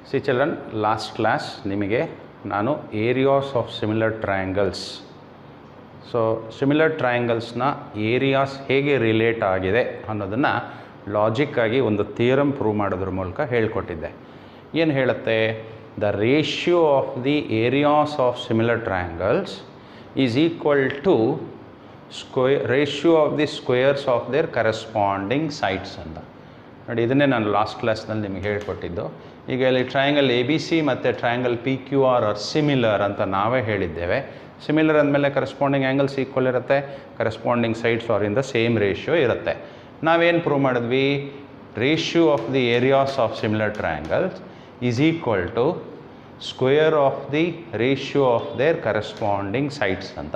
See children, last class ನಿಮಗೆ ನಾನು areas of similar triangles, so similar ಟ್ರಯಾಂಗಲ್ಸ್ನ areas ಹೇಗೆ ರಿಲೇಟ್ ಆಗಿದೆ ಅನ್ನೋದನ್ನು ಲಾಜಿಕ್ಕಾಗಿ ಒಂದು ಥಿಯರಮ್ ಪ್ರೂವ್ ಮಾಡೋದ್ರ ಮೂಲಕ ಹೇಳಿಕೊಟ್ಟಿದ್ದೆ. ಏನು ಹೇಳುತ್ತೆ? The ratio of the areas of similar triangles is equal to ratio of the squares of their corresponding sides ಅಂತ. ನೋಡಿ, ಇದನ್ನೇ ನಾನು ಲಾಸ್ಟ್ ಕ್ಲಾಸ್ನಲ್ಲಿ ನಿಮಗೆ ಹೇಳ್ಕೊಟ್ಟಿದ್ದು. ಈಗ ಇಲ್ಲಿ ಟ್ರಯಾಂಗಲ್ ಎ ಬಿ ಸಿ ಮತ್ತು triangle P Q R are similar ಅಂತ ನಾವೇ ಹೇಳಿದ್ದೇವೆ. ಸಿಮಿಲರ್ ಅಂದಮೇಲೆ ಕರೆಸ್ಪಾಂಡಿಂಗ್ ಆ್ಯಂಗಲ್ಸ್ ಈಕ್ವಲ್ ಇರುತ್ತೆ, corresponding sides are in the same ratio ಇರುತ್ತೆ. ನಾವೇನು ಪ್ರೂವ್ ಮಾಡಿದ್ವಿ? Ratio of the areas of similar triangles is equal to square of the ratio of their corresponding sides ಅಂತ.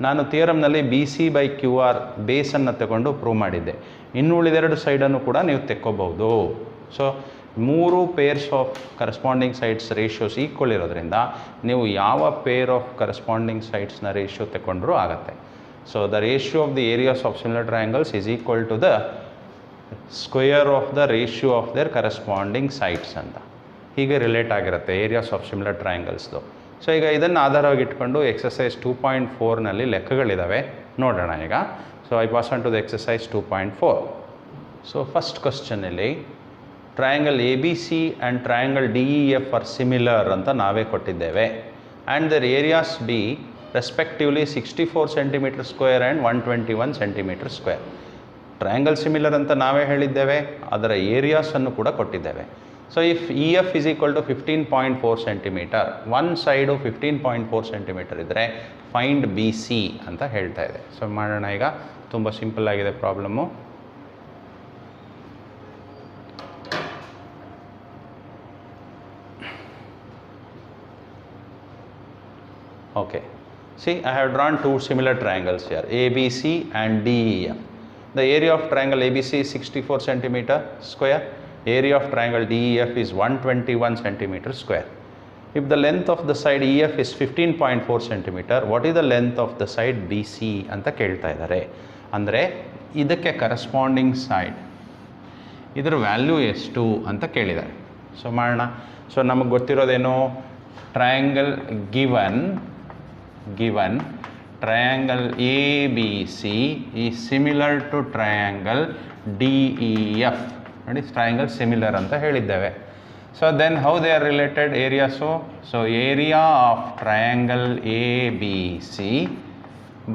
ನಾನು ಥಿಯರಮ್ನಲ್ಲಿ B C by Q R ಬೇಸನ್ನು ತಗೊಂಡು prove ಮಾಡಿದ್ದೆ. ಇನ್ನು ಉಳಿದೆರಡು ಸೈಡನ್ನು ಕೂಡ ನೀವು ತೆಕ್ಕೋಬಹುದು. So 3 pairs of corresponding sides ratios equal ಇರೋದ್ರಿಂದ ನೀವು ಯಾವ ಪೇರ್ ಆಫ್ ಕರೆಸ್ಪಾಂಡಿಂಗ್ ಸೈಡ್ಸ್ನ ರೇಷಿಯೋ ತಗೊಂಡ್ರೂ ಆಗುತ್ತೆ. So the ratio of the areas of similar triangles is equal to the square of the ratio of their corresponding sides ಅಂತ. ಹೀಗೆ relate ಆಗಿರುತ್ತೆ areas of similar ಟ್ರಯಾಂಗಲ್ಸ್ದು. ಸೊ ಈಗ ಇದನ್ನು ಆಧಾರವಾಗಿ ಇಟ್ಕೊಂಡು ಎಕ್ಸಸೈಸ್ 2.4ನಲ್ಲಿ ಲೆಕ್ಕಗಳಿದ್ದಾವೆ, ನೋಡೋಣ ಈಗ. So I pass on to the exercise 2.4. So first ಕ್ವಶನಲ್ಲಿ triangle A B C and triangle D E F are similar ಅಂತ ನಾವೇ ಕೊಟ್ಟಿದ್ದೇವೆ. And their areas be respectively 64 centimetre square and 121 centimetre square. Triangle similar ಅಂತ ನಾವೇ ಹೇಳಿದ್ದೇವೆ, ಅದರ ಏರಿಯಾಸನ್ನು ಕೂಡ ಕೊಟ್ಟಿದ್ದೇವೆ. So if E F is equal to 15.4 centimetre, one side 15.4 centimetre ಇದ್ದರೆ ಫೈಂಡ್ ಬಿ ಸಿ ಅಂತ ಹೇಳ್ತಾ ಇದೆ. ಸೊ ಮಾಡೋಣ ಈಗ. ತುಂಬ ಸಿಂಪಲ್ ಆಗಿದೆ problem. Okay, see, I have drawn two similar triangles here, ABC and DEF. The area of triangle ABC is 64 centimeter square. Area of triangle DEF is 121 centimeter square. If the length of the side EF is 15.4 centimeter, what is the length of the side BC ಅಂತ ಕೇಳ್ತಾ ಇದ್ದಾರೆ. ಅಂದರೆ ಇದಕ್ಕೆ corresponding side ಇದರ value ಎಷ್ಟು ಅಂತ ಕೇಳಿದ್ದಾರೆ. So ಮಾಡೋಣ. ಸೊ ನಮಗೆ ಗೊತ್ತಿರೋದೇನು? Triangle given triangle ABC is similar to triangle DEF. ನೋಡಿ, ಟ್ರಯಾಂಗಲ್ ಸಿಮಿಲರ್ ಅಂತ ಹೇಳಿದ್ದೇವೆ. So then how they are related areas? So area of triangle ABC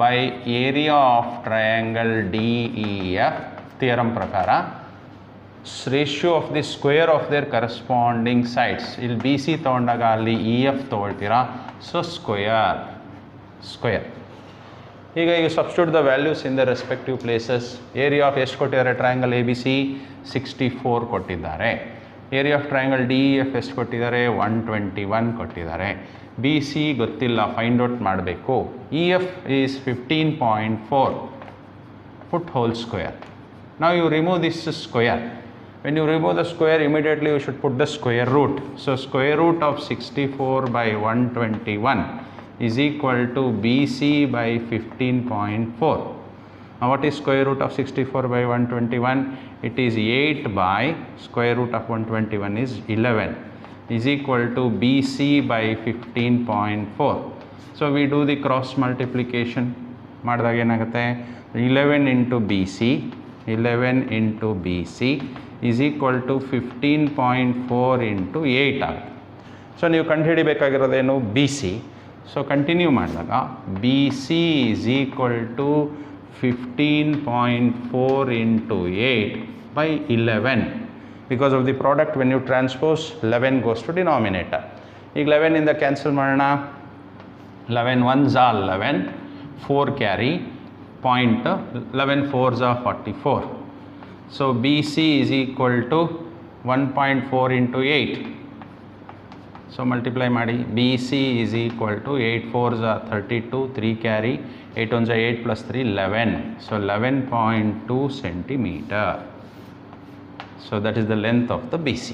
by area of triangle DEF theorem ಪ್ರಕಾರ ratio of the square of their corresponding sides. ಇಲ್ಲಿ B C ತೊಗೊಂಡಾಗ ಅಲ್ಲಿ E F ತೊಗೊಳ್ತೀರಾ. So square. ಈಗ substitute the values in the respective places. Area of ಎಷ್ಟು ಕೊಟ್ಟಿದ್ದಾರೆ? Triangle A B C 64 ಕೊಟ್ಟಿದ್ದಾರೆ. Area of triangle D E F ಎಷ್ಟು ಕೊಟ್ಟಿದ್ದಾರೆ? 121 ಕೊಟ್ಟಿದ್ದಾರೆ. ಬಿ ಸಿ ಗೊತ್ತಿಲ್ಲ, ಫೈಂಡ್ ಔಟ್ ಮಾಡಬೇಕು. E F is 15.4. put whole square. Now you remove this square. When you remove the square, immediately you should put the square root. So square root of 64 by 121 is equal to BC by 15.4. Now what is square root of 64 by 121? It is 8 by square root of 121 is 11 is equal to BC by 15.4. So we do the cross multiplication. ಮಾಡಿದಾಗ ಏನಾಗುತ್ತೆ? 11 into BC is equal to 15.4 into 8 ಆಗುತ್ತೆ. So ನೀವು ಕಂಡುಹಿಡಿಬೇಕಾಗಿರೋದೇನು? B C. So continue ಮಾಡಿದಾಗ B C is equal to 15.4 into 8 by 11. Because of the product, when you transpose, 11 goes to denominator. ಈಗ 11 ಇಂದ cancel ಮಾಡೋಣ. 11 1s are 11, 4 carry, point 11 4s are 44. So BC is equal to 1.4 into 8. So multiply ಮಾಡಿ. BC is equal to 8 4s are 32, 3 carry, 8 1s are 8 plus 3 11. So 11.2 centimeter. So that is the length of the BC.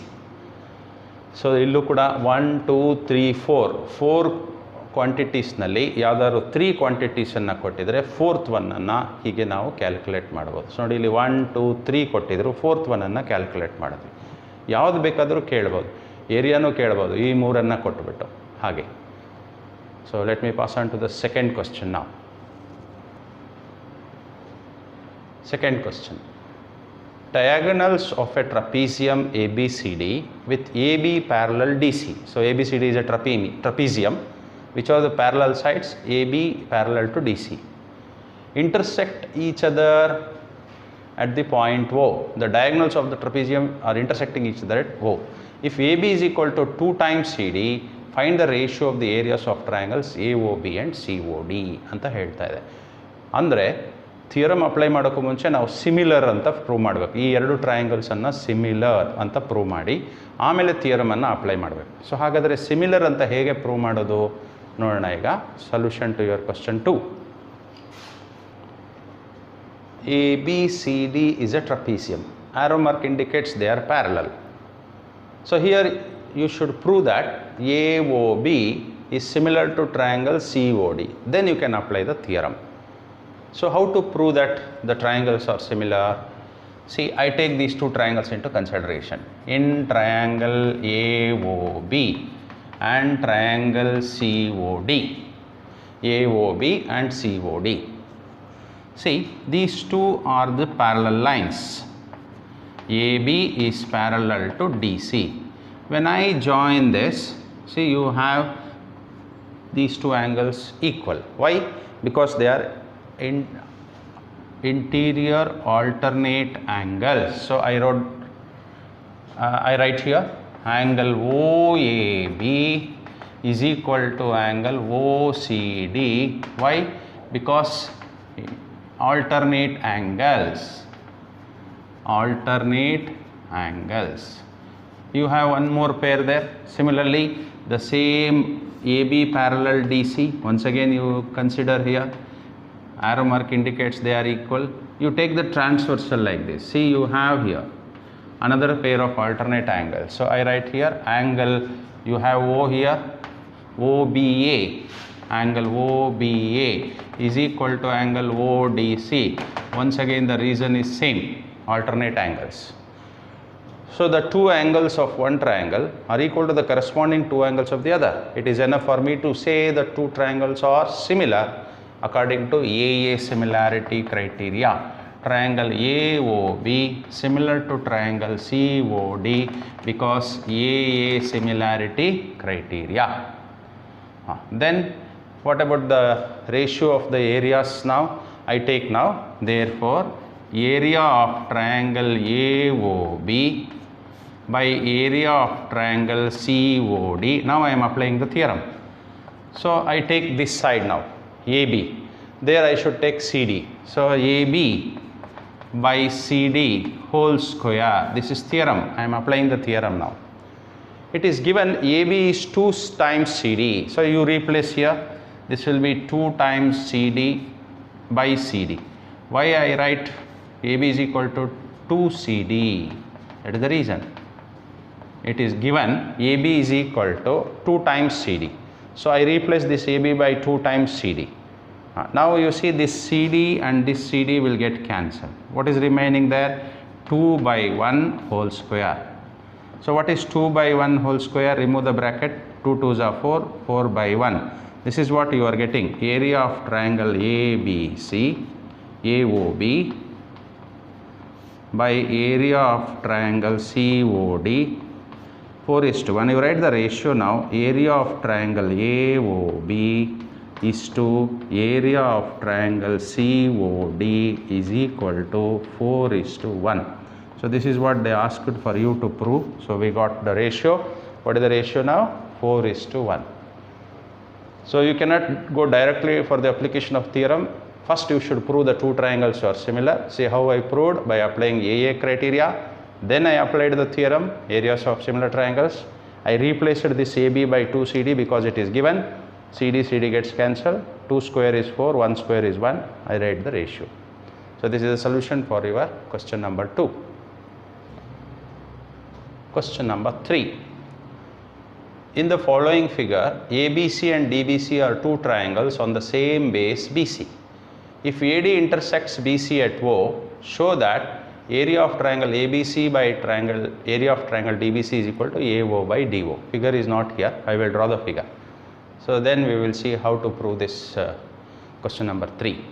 So ಇಲ್ಲೂ ಕೂಡ 1 2 3 4 ಕ್ವಾಂಟಿಟೀಸ್ನಲ್ಲಿ ಯಾವುದಾದ್ರು 3 ಕ್ವಾಂಟಿಟೀಸನ್ನು ಕೊಟ್ಟಿದ್ರೆ 4th ಒನ್ನನ್ನು ಹೀಗೆ ನಾವು calculate ಮಾಡ್ಬೋದು. So ನೋಡಿ, ಇಲ್ಲಿ 1 2 3 ಕೊಟ್ಟಿದ್ರು, 4th ಒನ್ನನ್ನು ಕ್ಯಾಲ್ಕುಲೇಟ್ ಮಾಡಿದ್ವಿ. ಯಾವುದು ಬೇಕಾದರೂ ಕೇಳ್ಬೋದು. ಏರಿಯಾನೂ ಕೇಳ್ಬೋದು ಈ ಮೂರನ್ನು ಕೊಟ್ಬಿಟ್ಟು ಹಾಗೆ. So let me pass on to the second question ನಾವು. Second question. Diagonals of a trapezium ABCD with AB parallel DC. So ABCD is a trapezium which are the parallel sides AB parallel to DC. Intersect each other at the point O. The diagonals of the trapezium are intersecting each other at O. If AB is equal to 2 times CD, find the ratio of the areas of triangles AOB and COD ಅಂತ ಹೇಳ್ತಾ ಇದೆ. ಅಂದರೆ theorem apply ಮಾಡೋಕ್ಕೂ ಮುಂಚೆ ನಾವು similar ಅಂತ prove ಮಾಡಬೇಕು. ಈ ಎರಡು ಟ್ರಯಾಂಗಲ್ಸನ್ನು ಸಿಮಿಲರ್ ಅಂತ ಪ್ರೂವ್ ಮಾಡಿ ಆಮೇಲೆ ಥಿಯರಮನ್ನು ಅಪ್ಲೈ ಮಾಡಬೇಕು. ಸೊ ಹಾಗಾದರೆ ಸಿಮಿಲರ್ ಅಂತ ಹೇಗೆ ಪ್ರೂವ್ ಮಾಡೋದು ನೋಡೋಣ ಈಗ. Solution to your question 2. ABCD is a trapezium. Arrow mark indicates they are parallel. So here you should prove that AOB is similar to triangle COD. Then you can apply the theorem. So how to prove that the triangles are similar? See, I take these two triangles into consideration. In triangle AOB and triangle COD. AOB and COD. See, these two are the parallel lines. AB is parallel to DC. When I join this, see, you have these two angles equal. Why? Because they are in interior alternate angles. So I write here angle OAB is equal to angle OCD. Why? Because alternate angles. You have one more pair there. Similarly, the same AB parallel DC. Once again you consider here. Arrow mark indicates they are equal. You take the transversal like this. See, you have here another pair of alternate angles. So I write here angle, you have O here, OBA. Angle OBA is equal to angle ODC. Once again the reason is same, alternate angles. So the two angles of one triangle are equal to the corresponding two angles of the other. It is enough for me to say the two triangles are similar according to AA similarity criteria. Triangle AOB similar to triangle COD because AA similarity criteria. Then what about the ratio of the areas now? I take now, therefore area of triangle AOB by area of triangle COD. Now I am applying the theorem. So I take this side now, AB. There I should take CD. So AB by CD whole square. This is theorem. I am applying the theorem now. It is given AB is 2 times CD. So you replace here. This will be 2 times CD by CD. Why I write AB is equal to 2CD? That is the reason. It is given AB is equal to 2 times CD. So I replace this AB by 2 times CD. Now you see this CD and this CD will get cancelled. What is remaining there? 2 by 1 whole square. So what is 2 by 1 whole square? Remove the bracket. 2 2s are 4, 4 by 1. This is what you are getting. Area of triangle ABC, AOB by area of triangle COD, 4:1. You write the ratio now. Area of triangle AOB is to area of triangle COD is equal to 4:1. So this is what they asked for you to prove. So we got the ratio. What is the ratio now? 4:1. So you cannot go directly for the application of theorem. First you should prove the two triangles are similar. See how I proved? By applying AA criteria. Then I applied the theorem, areas of similar triangles. I replaced this AB by 2CD because it is given. CD gets cancelled. 2 square is 4, 1 square is 1. I write the ratio. So this is the solution for your question number 2. Question number 3. In the following figure, ABC and DBC are two triangles on the same base BC. If AD intersects BC at O, show that area of triangle ABC by triangle, area of triangle DBC is equal to AO by DO. Figure is not here, I will draw the figure. So then we will see how to prove this question number 3.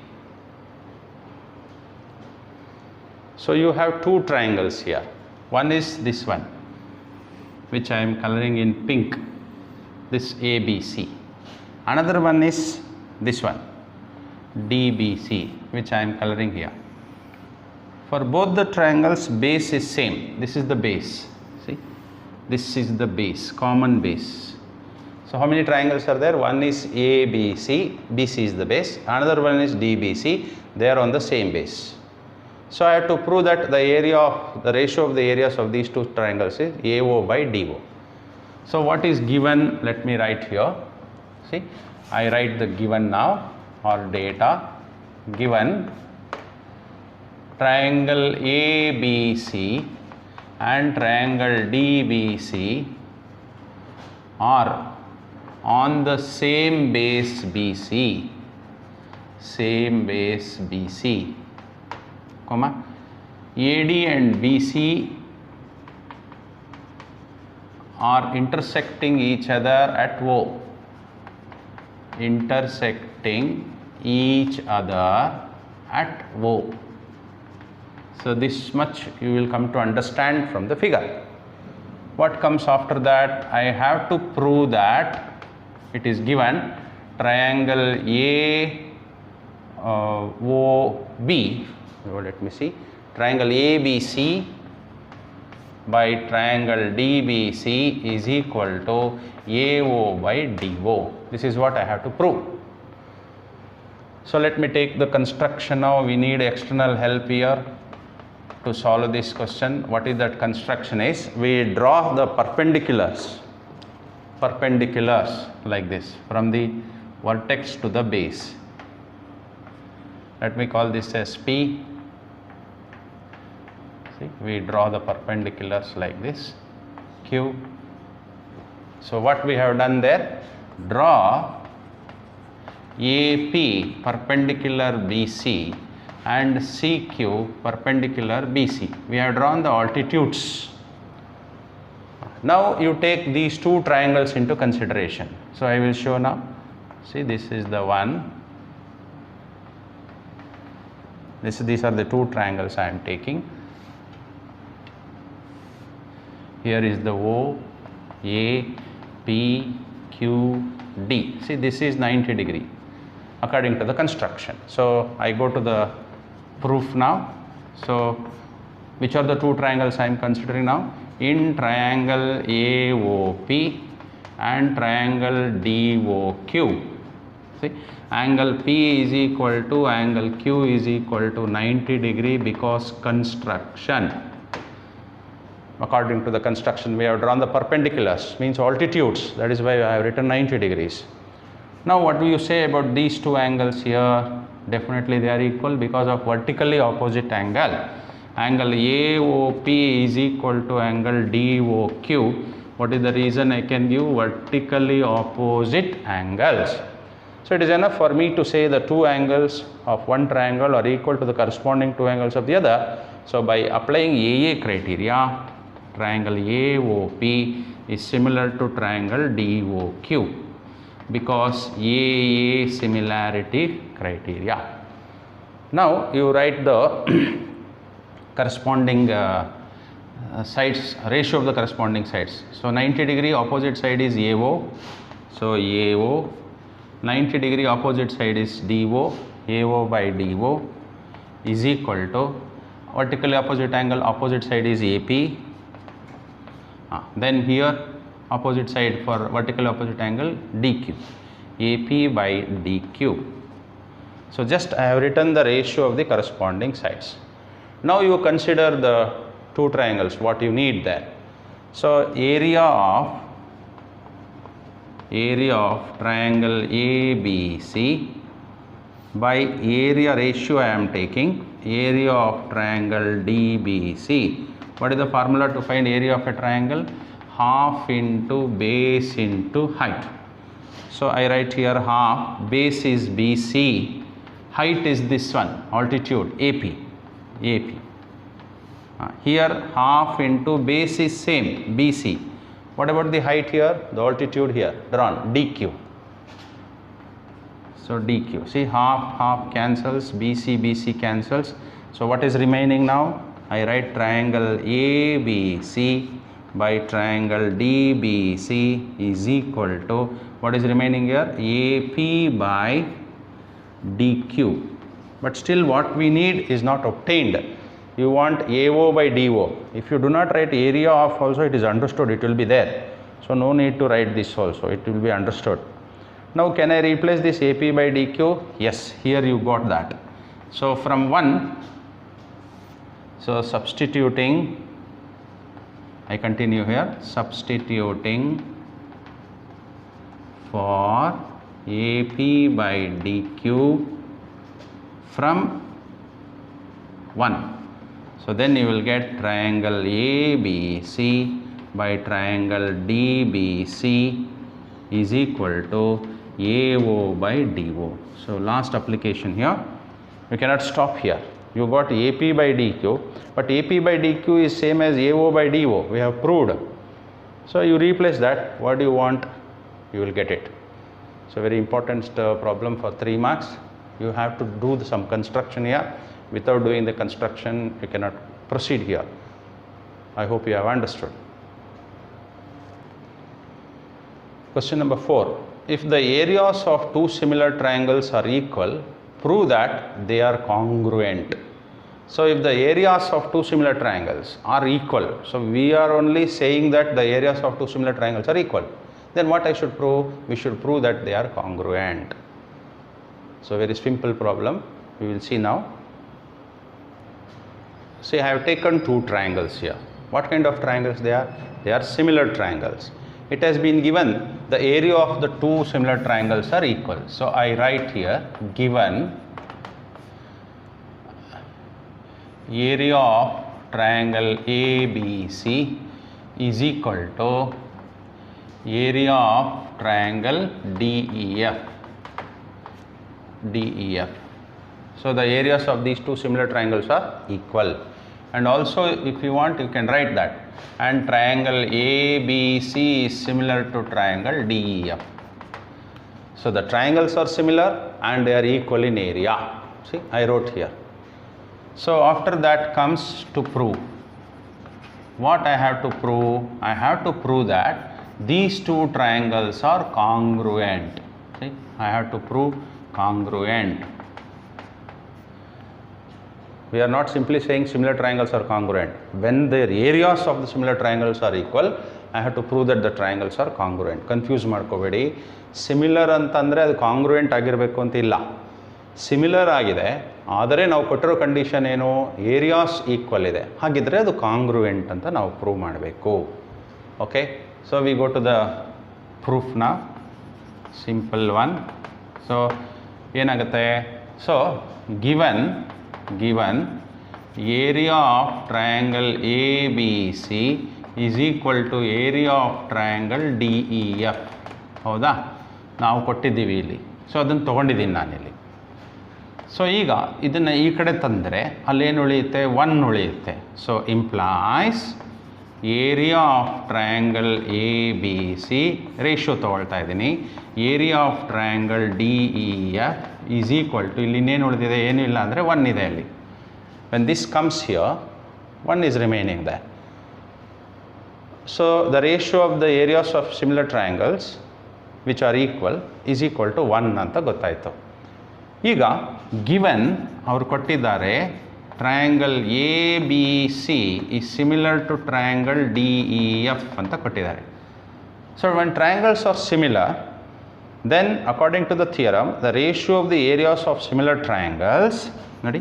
So you have two triangles here. One is this one, which I am coloring in pink, this ABC. Another one is this one, DBC, which I am coloring here. For both the triangles, base is same. This is the base. See, this is the base, common base. So how many triangles are there? One is ABC, BC is the base. Another one is DBC. They are on the same base. So I have to prove that the area of the ratio of the areas of these two triangles is AO by DO. So what is given? Let me write here. See, I write the given now, or data given. Triangle ABC and triangle DBC are on the same base BC, comma, AD and BC are intersecting each other at O, So this much you will come to understand from the figure. What comes after that? I have to prove that it is given triangle AOB, let me see, triangle ABC by triangle DBC is equal to AO by DO. This is what I have to prove. So let me take the construction now. We need external help here to solve this question. What is that construction is? We draw the perpendiculars like this from the vertex to the base. Let me call this as P. See, we draw the perpendiculars like this, Q. So what we have done there, draw AP perpendicular BC and CQ perpendicular BC. We have drawn the altitudes. Now you take these two triangles into consideration. So I will show now. See, this is the one. These are the two triangles I am taking. Here is the O, A, P, Q, D. See, this is 90 degree according to the construction. So I go to the proof now. So which are the two triangles I am considering now? In triangle AOP and triangle DOQ. See, angle P is equal to angle Q is equal to 90 degree because construction. According to the construction, we have drawn the perpendiculars, means altitudes. That is why I have written 90 degrees. Now what do you say about these two angles here? Definitely they are equal because of vertically opposite angle. Angle AOP is equal to angle DOQ. What is the reason I can give? Vertically opposite angles. So it is enough for me to say the two angles of one triangle are equal to the corresponding two angles of the other. So by applying AA criteria, triangle AOP is similar to triangle DOQ because AA similarity criteria. Now you write the corresponding sides, ratio of the corresponding sides. So 90 degree opposite side is AO. So AO, 90 degree opposite side is DO. AO by DO is equal to vertically opposite angle, opposite side is AP. Then here opposite side for vertical opposite angle DQ. AP by DQ. So just I have written the ratio of the corresponding sides. Now you consider the two triangles, what you need there. So area of triangle ABC by area ratio I am taking, area of triangle DBC. What is the formula to find area of a triangle? Half into base into height. So I write here half, base is BC, height is this one, altitude AP. Here half into base is same, BC. What about the height here? The altitude here, drawn, DQ. So DQ, see half cancels, BC cancels. So what is remaining now? I write triangle ABC by triangle DBC is equal to, what is remaining here? AP by DQ. But still what we need is not obtained. You want AO by DO. If you do not write area of also, it is understood, it will be there. So no need to write this also, it will be understood. Now can I replace this AP by DQ? Yes, here you got that. So from 1, so substituting, I continue here, substituting for AP by DQ from 1. So then you will get triangle ABC by triangle DBC is equal to AO by DO. So last application here, you cannot stop here. You got AP by DQ, but AP by DQ is same as AO by DO. We have proved. So you replace that. What do you want? You will get it. So very important problem for 3 marks. You have to do some construction here. Without doing the construction, you cannot proceed here. I hope you have understood. Question number 4. If the areas of two similar triangles are equal, prove that they are congruent. So if the areas of two similar triangles are equal, so we are only saying that the areas of two similar triangles are equal, then what I should prove? We should prove that they are congruent. So very simple problem, we will see now. See, I have taken two triangles here. What kind of triangles they are? They are similar triangles. It has been given the area of the two similar triangles are equal. So I write here, given area of triangle ABC is equal to area of triangle DEF. So the areas of these two similar triangles are equal. And also if you want, you can write that. And triangle ABC is similar to triangle DEF. So the triangles are similar and they are equal in area. See, I wrote here. So after that comes to prove. What I have to prove? I have to prove that these two triangles are congruent. See, I have to prove congruent. We are not simply saying similar triangles are congruent. When the areas of the similar triangles are equal, I have to prove that the triangles are congruent. Confuse ಮಾಡ್ಕೋಬೇಡಿ. Similar ಅಂತಂದರೆ ಅದು ಕಾಂಗ್ರುಯೆಂಟ್ ಆಗಿರಬೇಕು ಅಂತ ಇಲ್ಲ. Similar ಆಗಿದೆ, ಆದರೆ ನಾವು ಕೊಟ್ಟಿರೋ ಕಂಡೀಷನ್ ಏನು? ಏರಿಯಾಸ್ ಈಕ್ವಲ್ ಇದೆ. ಹಾಗಿದ್ರೆ ಅದು ಕಾಂಗ್ರುಯೆಂಟ್ ಅಂತ ನಾವು ಪ್ರೂವ್ ಮಾಡಬೇಕು. Okay, so we go to the proof ನಾ. Simple one. ಸೊ ಏನಾಗುತ್ತೆ? So given area of triangle ABC is equal to area of triangle DEF. ಹೌದಾ? ನಾವು ಕೊಟ್ಟಿದ್ದೀವಿ ಇಲ್ಲಿ. ಸೊ ಅದನ್ನು ತೊಗೊಂಡಿದ್ದೀನಿ ನಾನಿಲ್ಲಿ. ಸೊ ಈಗ ಇದನ್ನು ಈ ಕಡೆ ತಂದರೆ ಅಲ್ಲೇನು ಉಳಿಯುತ್ತೆ? 1 ಉಳಿಯುತ್ತೆ. So implies area of triangle ABC ratio ತೊಗೊಳ್ತಾ ಇದ್ದೀನಿ. Area of triangle DEF is equal to, ಇಲ್ಲಿ ಇನ್ನೇನು ಉಳಿದಿದೆ? ಏನೂ ಇಲ್ಲ ಅಂದರೆ 1 ಇದೆ ಅಲ್ಲಿ. When this comes here, 1 is remaining there. So the ratio of the areas of similar triangles which are equal is equal to 1 ಅಂತ ಗೊತ್ತಾಯಿತು. ಈಗ ಗಿವನ್ ಅವರು ಕೊಟ್ಟಿದ್ದಾರೆ triangle ABC is similar to triangle DEF ಅಂತ ಕೊಟ್ಟಿದ್ದಾರೆ. So when triangles are similar, then according to the theorem, the ratio of the areas of similar triangles, ನೋಡಿ,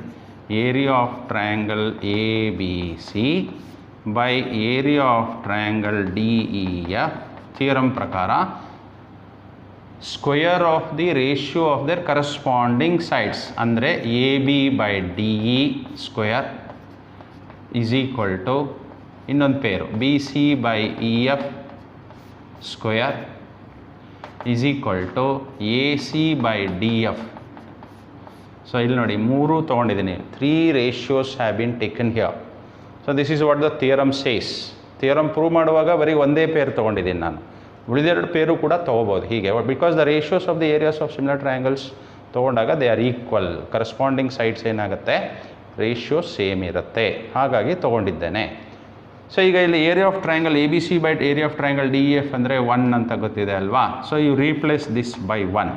area of triangle ABC by area of triangle DEF, theorem ಪ್ರಕಾರ square of the ratio of their corresponding sides ಅಂದರೆ AB by DE square is equal to ಇನ್ನೊಂದು pair BC by EF square is equal to AC by DF. So ಇಲ್ಲಿ ನೋಡಿ, 3 ತೊಗೊಂಡಿದ್ದೀನಿ. 3 ratios have been taken here. So this is what the theorem says. Theorem prove ಮಾಡುವಾಗ ಬರೀ ಒಂದೇ peer ತೊಗೊಂಡಿದ್ದೀನಿ ನಾನು, ಉಳಿದೆರಡು ಪೇರು ಕೂಡ ತೊಗೋಬೋದು ಹೀಗೆ. Because the ratios of the areas of similar triangles ತೊಗೊಂಡಾಗ they are equal, corresponding sides ಏನಾಗುತ್ತೆ, ರೇಷಿಯೋ ಸೇಮ್ ಇರುತ್ತೆ, ಹಾಗಾಗಿ ತೊಗೊಂಡಿದ್ದೇನೆ. ಸೊ ಈಗ ಇಲ್ಲಿ area of triangle A B C by area of triangle D E F ಅಂದರೆ 1 ಅಂತ ಗೊತ್ತಿದೆ ಅಲ್ವಾ. So you replace this by 1,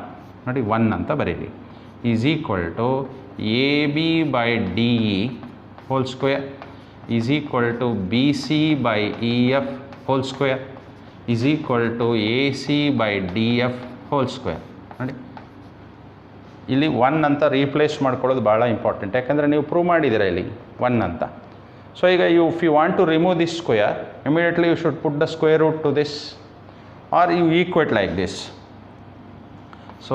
ನೋಡಿ 1 ಅಂತ ಬರೀರಿ, is equal to A B by D E whole square is equal to B C by E F whole square is equal to A C by D F whole square. ನೋಡಿ ಇಲ್ಲಿ 1 ಅಂತ replace ಮಾಡ್ಕೊಳ್ಳೋದು ಭಾಳ important, ಯಾಕಂದರೆ ನೀವು prove ಮಾಡಿದ್ದೀರ ಇಲ್ಲಿ 1 ಅಂತ. ಸೊ ಈಗ if you want to remove this square, immediately you should put the square root to this are you equate like this. So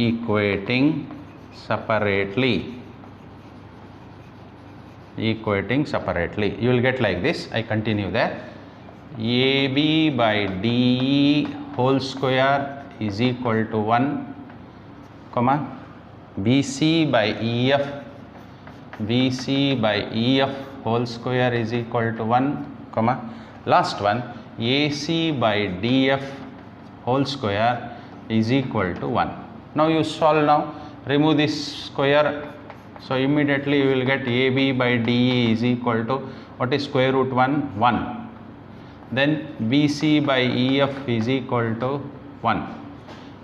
equating separately, you will get like this. I continue there. AB by DE whole square is equal to 1, comma BC by EF whole square is equal to 1, comma last one AC by DF whole square is equal to 1. Now you solve, now remove this square, so immediately you will get AB by DE is equal to, what is square root 1? 1. Then BC by EF is equal to 1.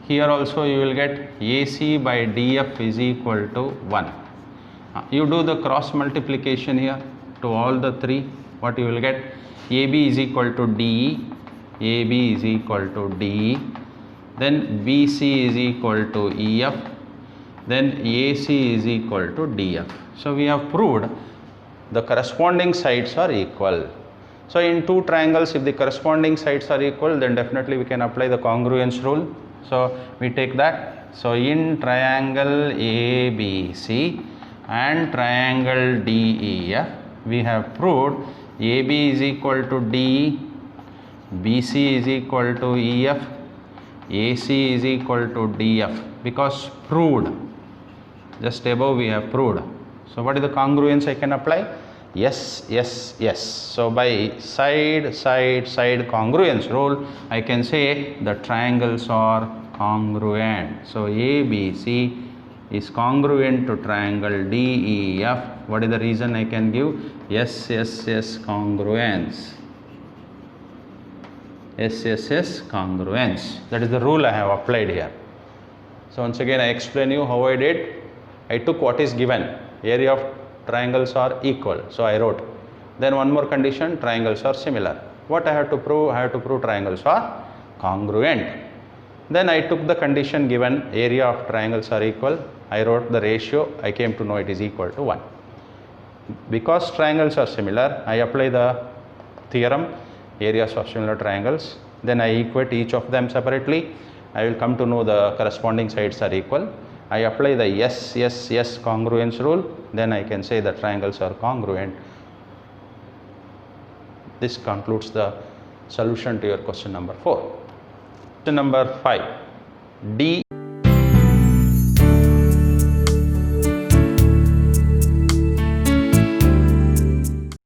Here also you will get AC by DF is equal to 1. You do the cross multiplication here to all the three, what you will get, AB is equal to DE, AB is equal to DE, then BC is equal to EF, then AC is equal to DF. So we have proved the corresponding sides are equal. So in two triangles, if the corresponding sides are equal, then definitely we can apply the congruence rule. So we take that. So in triangle ABC and triangle DEF, we have proved AB is equal to DE, BC is equal to EF, AC is equal to DF, because proved, just above we have proved. So what is the congruence I can apply? Yes, yes, yes. So by side congruence rule, I can say the triangles are congruent. So ABC is congruent to triangle DEF. What is the reason I can give? Yes, yes, yes, congruence. SSS congruence. That is the rule I have applied here. So once again I explain you how I did. I took what is given, area of triangles are equal, so I wrote. Then one more condition, triangles are similar. What I have to prove? I have to prove triangles are congruent. Then I took the condition given, area of triangles are equal. I wrote the ratio, I came to know it is equal to 1. Because triangles are similar, I apply the theorem, areas of similar triangles, then I equate each of them separately. I will come to know the corresponding sides are equal. I apply the yes, yes, yes congruence rule, then I can say the triangles are congruent. This concludes the solution to your question number 4. Question number 5. D